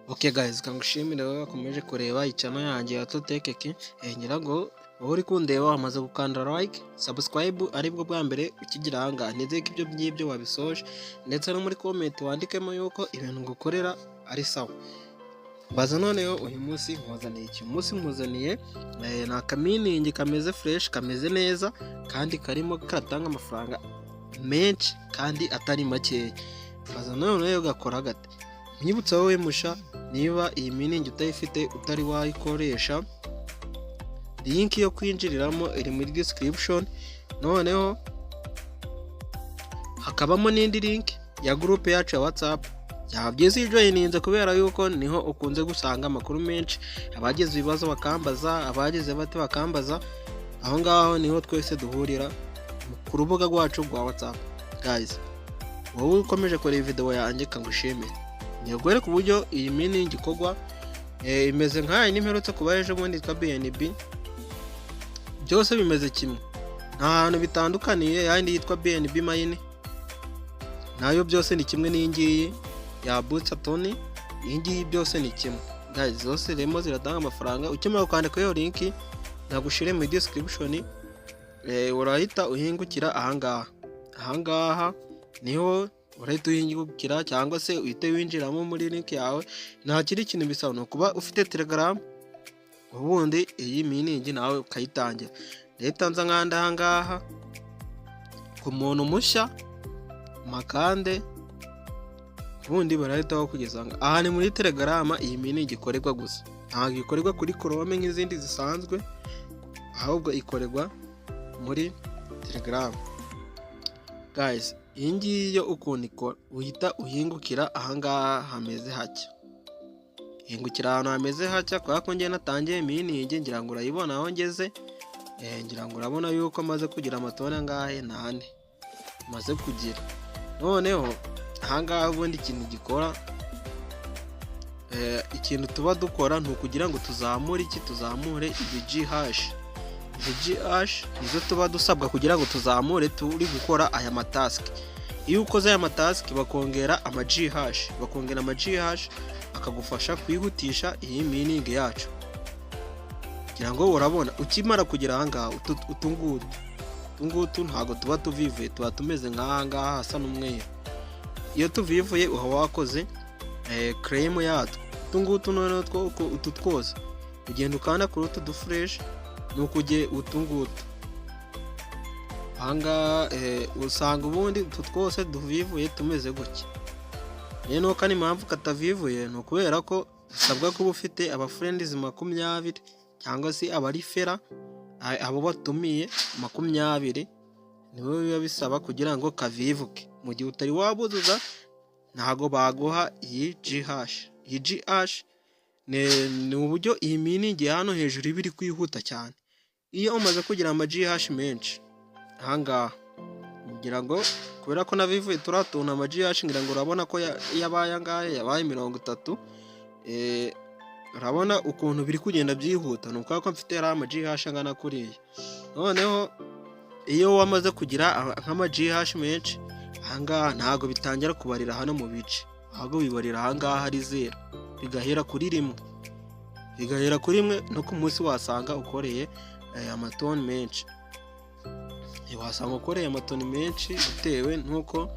Okay guys, kangushimire wowe wakomeje kureba ichannel yanjye ya Totekeki. Ngira ngo wowe uri kundeba wamaze gukanda like, subscribe aribwo bwa mbere ukigira hanga. Nizeye ko ibyo byibyo wabisoje ndetse no muri comment wandikemo yuko ibintu ngukorera ari sawa. Baza noneho uyu munsi nkuzaniye iki munsi nkuzaniye na kaminingi kameze fresh, kameze neza kandi karimo karatanga amafaranga menshi kandi atari make. Baza noneho gakora gate. Nyibutsa wowe musha, niba iyi miningi utayifite utari wayikoresha, link yo kwinjiriramo iri muri description. Noneho hakabamo n'indi link ya group yacu ya WhatsApp. Byabyize joininze kubera yuko niho ukunze gusanga amakuru menshi, abagize ibibazo bakambaza, abagize bate bakambaza. Aho ngaho niho twese duhurira ku rubuga rwacu rwa WhatsApp. Guys, wowe ukomeje kureba video yanjye kangushimire. Nyogwere ku buryo iyi miningi kogwa imeze nkaye nimperutse kuba ejo bundi twa BNB. Byose bimeze kimwe, nta hantu bitandukaniye. Yandi yitwa BNB Mine nayo byose ni kimwe n'ingiyi ya Bootstone. Ingiyi byose ni kimwe guys, zose remo ziratanga amafaranga. Ukimara kwandika iyo link nagushire mu description, urahita uhingukira ahangaha niho urahita uhingukira, cyangwa se uhite winjiramo muri link yawe. Nta kiri kintu bisaba no kuba ufite Telegram, ubundi iyi miningi nawe ukayitangira. Leta nza nkanda ahangaha ku muntu mushya makande, ubundi barahita bakugeza aha ni muri Telegram. Iyi miningi ikorerwa gusa, ntabwo ikorerwa kuri Chrome nk'izindi zisanzwe, ahubwo ikorerwa muri Telegram. Guys, iyi ngiyi yo ukuntu ikora, uhita uhingukira ahangaha hameze hacya. Hingukira ahantu hameze hacya kubera ko njye natangiye miningi, ngira ngo urayibona aho ngeze. Ngira ngo urabona yuko maze kugira amatone angahe, 4 maze kugira. Noneho ahangaha ubundi ikintu gikora, ikintu tuba dukora ni ukugira ngo tuzamure ibi Ghash. Ibi Ghash nizo tuba dusabwa kugira ngo tuzamure turi gukora aya matask. Iyo ukoze aya matask bakongera ama Ghash, akagufasha kwihutisha iyi miningi yacu. Kugira ngo urabona ukimara kugira ahangaha utungutu ntago tuba tuvivuye, tuba tumeze nk'ahangaha hasa n'umweru. Iyo tuvivuye uha wakoze claim yatwo. Utungutu noneho utu twose ugenda ukanda kuri utu fresh, nukugiye utungutu ahangaha usanga ubundi utu twose duvivuye tumeze gutya. Rero kandi impamvu katavivuye ni ukubera ko usabwa kuba ufite aba friends 20 cyangwa se abari fera, abo batumiye 20 niwe biba bisaba kugira ngo kavivuke. Mu gihe utari wabuzuza ntago baguha iyi Ghash. Iyi Ghash ni uburyo iyi miningi hano hejuru ibiri kwihuta cyane. Iyo umaze kugira ama Ghash menshi ahangaha, ngira ngo kubera ko navivuye turatuna ama Ghash, ngira ngo urabona ko yabaye angahe, yabaye 30. Urabona ukuntu biri kugenda byihuta, nuko ko mfite ama Ghash angana kuriya. Noneho iyo wamaze kugira nk'ama Ghash menshi ahangaha ntago bitangira kubarira hano mu bice, ahubwo bibarira ahangaha ari 0, bigahera kuri 1. No ku munsi wasanga ukoreye amatoni menshi. Wasanga ukoreye amatoni menshi bitewe nuko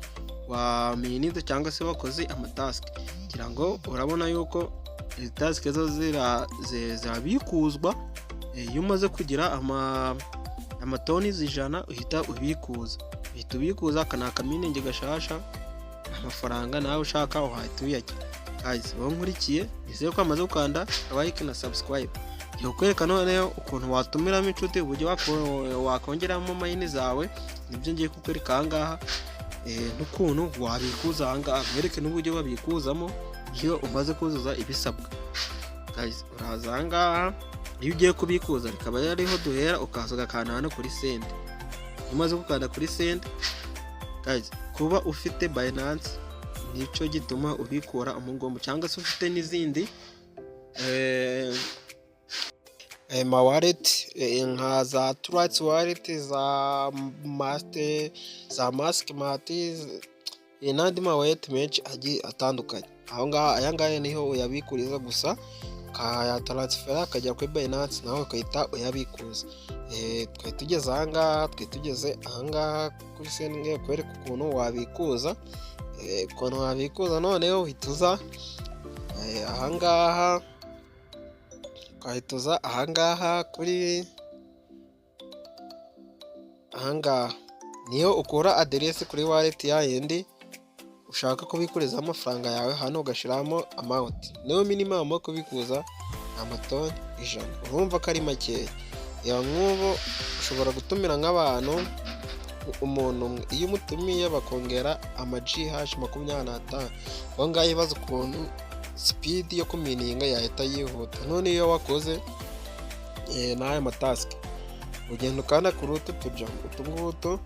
wamininze cyangwa se wakoze amatask. Kugira ngo urabona yuko izi task zo zirabikuzwa. Iyo umaze kugira amatoni 100 uhita ubikuza kana kaminingi gashasha. Amafaranga nawe ushaka uhita uyajya. Guys, nkurikiye nizeye ko amaze gukanda like na subscribe. Yo kwereka noneho ukuntu watumiramo inshuti, uburyo wakongeramo mayini zawe, nibyo ngiye kukwereka ahangaha. N'ukuntu wabikuza ahangaha, mwereke n'uburyo babikuzamo iyo umaze kuzuza ibisabwa. Guys, uraza ahangaha, iyo ugiye kubikuza bikaba yariho duhera, ukaza ugakanda hano kuri send. Umaze gukanda kuri send, guys, kuba ufite Binance nico gituma ubikura umungombo, cyangwa se ufite n'izindi ma wallet nka za Trust wallet, za Master, za Maskmat, n'andi ma wallet menshi agiye atandukanye. aho ngaho aya ngaya niho uyabikuriza gusa ukayataransifera akajya kuri Binance nawe ukahita uyabikuza. Twari tugeze aha ngaha kuri Sendgate kwereka ukuntu wabikuza, noneho uhita uza aha ngaha, ukahita uza aha ngaha kuri aha ngaha niho ukura aderesi kuri wallet ya yindi ushaka kubikurizaho amafaranga yawe, hano ugashyiramo amount. Niyo minimum yo kubikuza amatoni 100. Urumva ko ari makeya. Nk'ubu ushobora gutumira nk'abantu umuntu umwe, iyo umutumiye bakongera ama GH 25, aho ngaho ibaza ukuntu speed yo kumininga yahita yihuta. None iyo wakoze n'aya matask ugenda ukanda kuri utu ngutu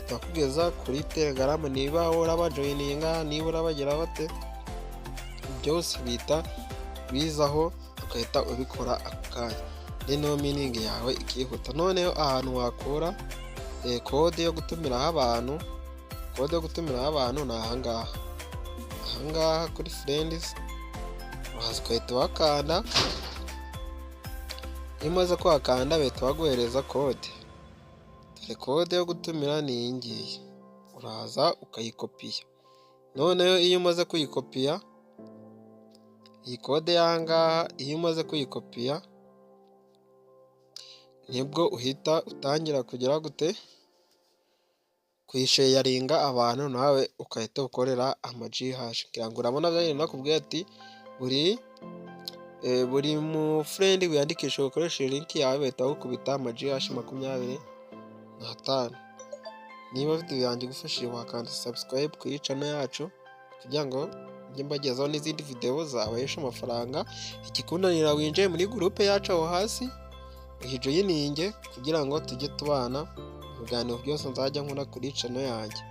kugeza kuri Telegram, niba urabajoyininga, niba urabagira bate, byose bita bizaho ukahita ubikora akanya, niyo mining yawe ikihuta. Noneho ahantu wakura kode yo gutumiraho abantu, ni aha ngaha kuri friends, waza ukahita wakanda. Iyo umaze kuhakanda bahita baguhereza kode. Kode yo gutumira ni iyi ngiyi, uraza ukayikopiya. Noneho iyo umaze kuyikopiya iyi kode y'aha ngaha, iyo umaze kuyikopiya nibwo uhita utangira kugira gute kuyisharinga abantu, nawe ukahita ukorera ama GH. Kugira ngo urabona byo nakubwiye ati buri mu friend wiyandikisha ukoresha link yawe bahita bagukubita ama GH 25. Niba video yanjye igufashije wakanda subscribe kuri channel yacu kugira ngo njye mbagezaho n'izindi video zabahesha amafaranga. Igikundanira winjiye muri groupe yacu aho hasi uhijoyininge kugira ngo tujye tubana mu biganiro byose nzajya nkora kuri channel yanjye.